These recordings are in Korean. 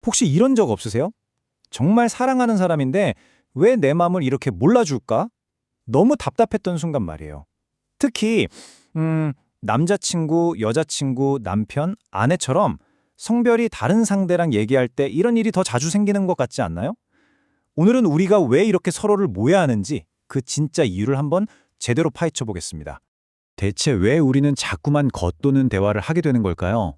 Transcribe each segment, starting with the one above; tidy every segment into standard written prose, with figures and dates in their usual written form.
혹시 이런 적 없으세요? 정말 사랑하는 사람인데 왜 내 마음을 이렇게 몰라줄까? 너무 답답했던 순간 말이에요. 특히 남자친구, 여자친구, 남편, 아내처럼 성별이 다른 상대랑 얘기할 때 이런 일이 더 자주 생기는 것 같지 않나요? 오늘은 우리가 왜 이렇게 서로를 모해하는지 그 진짜 이유를 한번 제대로 파헤쳐 보겠습니다. 대체 왜 우리는 자꾸만 겉도는 대화를 하게 되는 걸까요?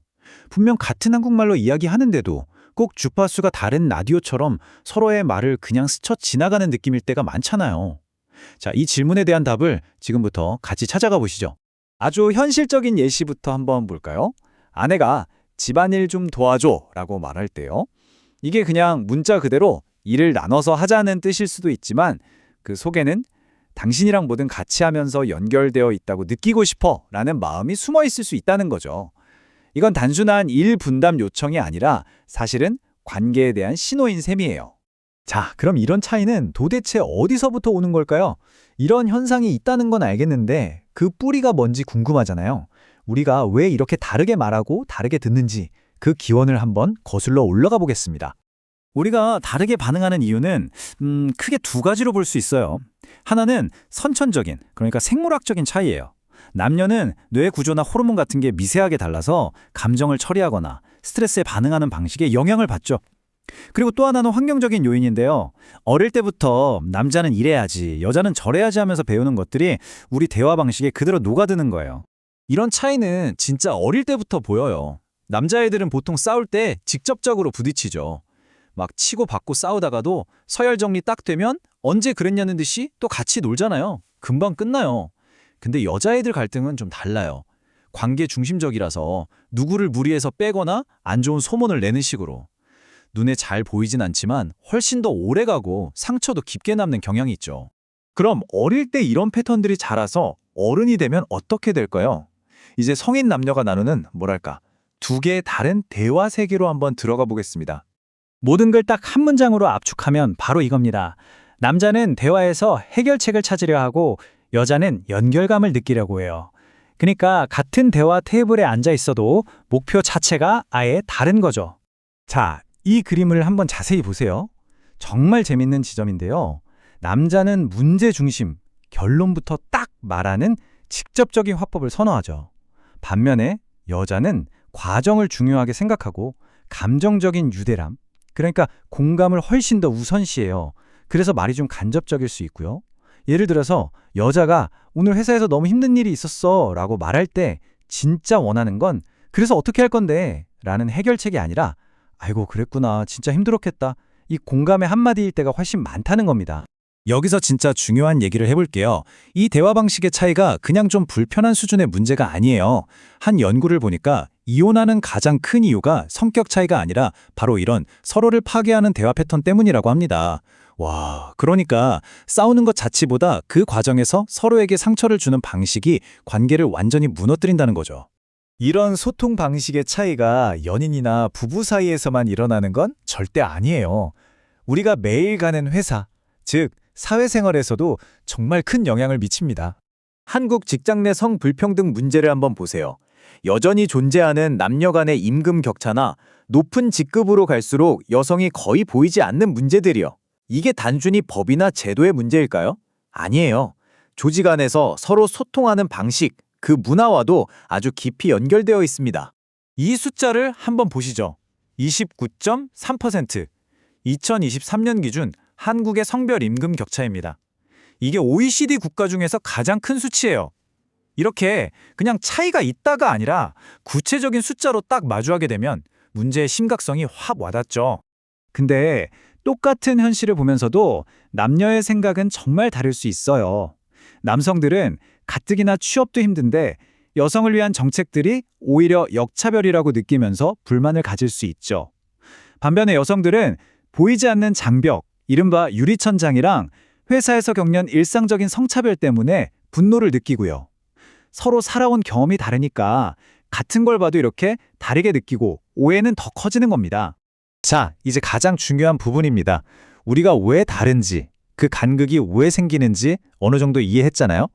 분명 같은 한국말로 이야기하는데도 꼭 주파수가 다른 라디오처럼 서로의 말을 그냥 스쳐 지나가는 느낌일 때가 많잖아요. 자, 이 질문에 대한 답을 지금부터 같이 찾아가 보시죠. 아주 현실적인 예시부터 한번 볼까요? 아내가 집안일 좀 도와줘 라고 말할 때요. 이게 그냥 문자 그대로 일을 나눠서 하자는 뜻일 수도 있지만 그 속에는 당신이랑 뭐든 같이 하면서 연결되어 있다고 느끼고 싶어 라는 마음이 숨어 있을 수 있다는 거죠. 이건 단순한 일 분담 요청이 아니라 사실은 관계에 대한 신호인 셈이에요. 자, 그럼 이런 차이는 도대체 어디서부터 오는 걸까요? 이런 현상이 있다는 건 알겠는데 그 뿌리가 뭔지 궁금하잖아요. 우리가 왜 이렇게 다르게 말하고 다르게 듣는지 그 기원을 한번 거슬러 올라가 보겠습니다. 우리가 다르게 반응하는 이유는 크게 두 가지로 볼 수 있어요. 하나는 선천적인, 그러니까 생물학적인 차이예요. 남녀는 뇌 구조나 호르몬 같은 게 미세하게 달라서 감정을 처리하거나 스트레스에 반응하는 방식에 영향을 받죠. 그리고 또 하나는 환경적인 요인인데요. 어릴 때부터 남자는 이래야지, 여자는 저래야지 하면서 배우는 것들이 우리 대화 방식에 그대로 녹아드는 거예요. 이런 차이는 진짜 어릴 때부터 보여요. 남자애들은 보통 싸울 때 직접적으로 부딪히죠. 막 치고 받고 싸우다가도 서열 정리 딱 되면 언제 그랬냐는 듯이 또 같이 놀잖아요. 금방 끝나요. 근데 여자애들 갈등은 좀 달라요. 관계 중심적이라서 누구를 무리해서 빼거나 안 좋은 소문을 내는 식으로. 눈에 잘 보이진 않지만 훨씬 더 오래가고 상처도 깊게 남는 경향이 있죠. 그럼 어릴 때 이런 패턴들이 자라서 어른이 되면 어떻게 될까요? 이제 성인 남녀가 나누는 뭐랄까 두 개의 다른 대화 세계로 한번 들어가 보겠습니다. 모든 걸 딱 한 문장으로 압축하면 바로 이겁니다. 남자는 대화에서 해결책을 찾으려 하고 여자는 연결감을 느끼려고 해요. 그러니까 같은 대화 테이블에 앉아 있어도 목표 자체가 아예 다른 거죠. 자, 이 그림을 한번 자세히 보세요. 정말 재밌는 지점인데요. 남자는 문제 중심, 결론부터 딱 말하는 직접적인 화법을 선호하죠. 반면에 여자는 과정을 중요하게 생각하고 감정적인 유대람, 그러니까 공감을 훨씬 더 우선시해요. 그래서 말이 좀 간접적일 수 있고요. 예를 들어서 여자가 오늘 회사에서 너무 힘든 일이 있었어 라고 말할 때 진짜 원하는 건 그래서 어떻게 할 건데 라는 해결책이 아니라 아이고 그랬구나 진짜 힘들었겠다 이 공감의 한마디일 때가 훨씬 많다는 겁니다. 여기서 진짜 중요한 얘기를 해볼게요. 이 대화 방식의 차이가 그냥 좀 불편한 수준의 문제가 아니에요. 한 연구를 보니까 이혼하는 가장 큰 이유가 성격 차이가 아니라 바로 이런 서로를 파괴하는 대화 패턴 때문이라고 합니다. 와, 그러니까 싸우는 것 자체보다 그 과정에서 서로에게 상처를 주는 방식이 관계를 완전히 무너뜨린다는 거죠. 이런 소통 방식의 차이가 연인이나 부부 사이에서만 일어나는 건 절대 아니에요. 우리가 매일 가는 회사, 즉 사회생활에서도 정말 큰 영향을 미칩니다. 한국 직장 내 성불평등 문제를 한번 보세요. 여전히 존재하는 남녀 간의 임금 격차나 높은 직급으로 갈수록 여성이 거의 보이지 않는 문제들이요. 이게 단순히 법이나 제도의 문제일까요? 아니에요. 조직 안에서 서로 소통하는 방식, 그 문화와도 아주 깊이 연결되어 있습니다. 이 숫자를 한번 보시죠. 29.3%. 2023년 기준 한국의 성별 임금 격차입니다. 이게 OECD 국가 중에서 가장 큰 수치예요. 이렇게 그냥 차이가 있다가 아니라 구체적인 숫자로 딱 마주하게 되면 문제의 심각성이 확 와닿죠. 근데 똑같은 현실을 보면서도 남녀의 생각은 정말 다를 수 있어요. 남성들은 가뜩이나 취업도 힘든데 여성을 위한 정책들이 오히려 역차별이라고 느끼면서 불만을 가질 수 있죠. 반면에 여성들은 보이지 않는 장벽, 이른바 유리천장이랑 회사에서 겪는 일상적인 성차별 때문에 분노를 느끼고요. 서로 살아온 경험이 다르니까 같은 걸 봐도 이렇게 다르게 느끼고 오해는 더 커지는 겁니다. 자, 이제 가장 중요한 부분입니다. 우리가 왜 다른지, 그 간극이 왜 생기는지 어느 정도 이해했잖아요?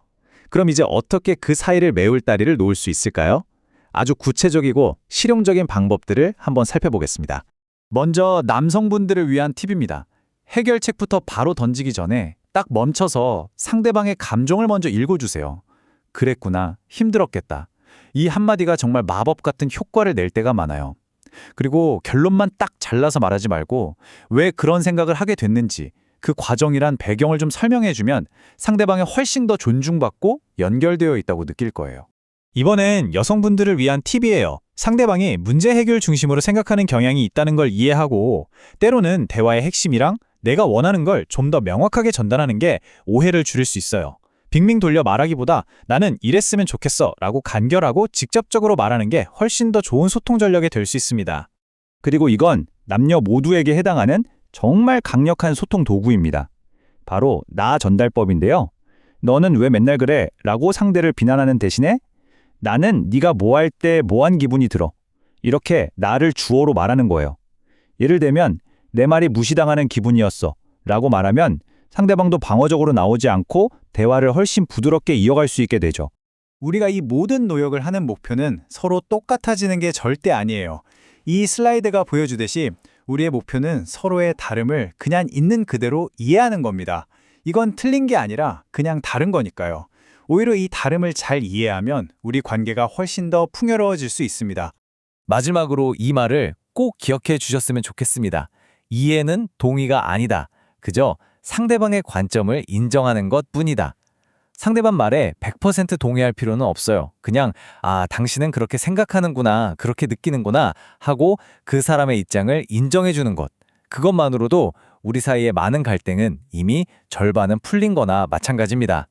그럼 이제 어떻게 그 사이를 메울 다리를 놓을 수 있을까요? 아주 구체적이고 실용적인 방법들을 한번 살펴보겠습니다. 먼저 남성분들을 위한 팁입니다. 해결책부터 바로 던지기 전에 딱 멈춰서 상대방의 감정을 먼저 읽어주세요. 그랬구나, 힘들었겠다. 이 한마디가 정말 마법 같은 효과를 낼 때가 많아요. 그리고 결론만 딱 잘라서 말하지 말고 왜 그런 생각을 하게 됐는지 그 과정이란 배경을 좀 설명해주면 상대방이 훨씬 더 존중받고 연결되어 있다고 느낄 거예요. 이번엔 여성분들을 위한 팁이에요. 상대방이 문제 해결 중심으로 생각하는 경향이 있다는 걸 이해하고 때로는 대화의 핵심이랑 내가 원하는 걸 좀 더 명확하게 전달하는 게 오해를 줄일 수 있어요. 빙빙 돌려 말하기보다 나는 이랬으면 좋겠어 라고 간결하고 직접적으로 말하는 게 훨씬 더 좋은 소통 전략이 될 수 있습니다. 그리고 이건 남녀 모두에게 해당하는 정말 강력한 소통 도구입니다. 바로 나 전달법인데요. 너는 왜 맨날 그래? 라고 상대를 비난하는 대신에 나는 네가 뭐 할 때 뭐한 기분이 들어. 이렇게 나를 주어로 말하는 거예요. 예를 들면 내 말이 무시당하는 기분이었어 라고 말하면 상대방도 방어적으로 나오지 않고 대화를 훨씬 부드럽게 이어갈 수 있게 되죠. 우리가 이 모든 노력을 하는 목표는 서로 똑같아지는 게 절대 아니에요. 이 슬라이드가 보여주듯이 우리의 목표는 서로의 다름을 그냥 있는 그대로 이해하는 겁니다. 이건 틀린 게 아니라 그냥 다른 거니까요. 오히려 이 다름을 잘 이해하면 우리 관계가 훨씬 더 풍요로워질 수 있습니다. 마지막으로 이 말을 꼭 기억해 주셨으면 좋겠습니다. 이해는 동의가 아니다. 그저 상대방의 관점을 인정하는 것뿐이다. 상대방 말에 100% 동의할 필요는 없어요. 그냥 당신은 그렇게 생각하는구나, 그렇게 느끼는구나 하고 그 사람의 입장을 인정해 주는 것. 그것만으로도 우리 사이의 많은 갈등은 이미 절반은 풀린 거나 마찬가지입니다.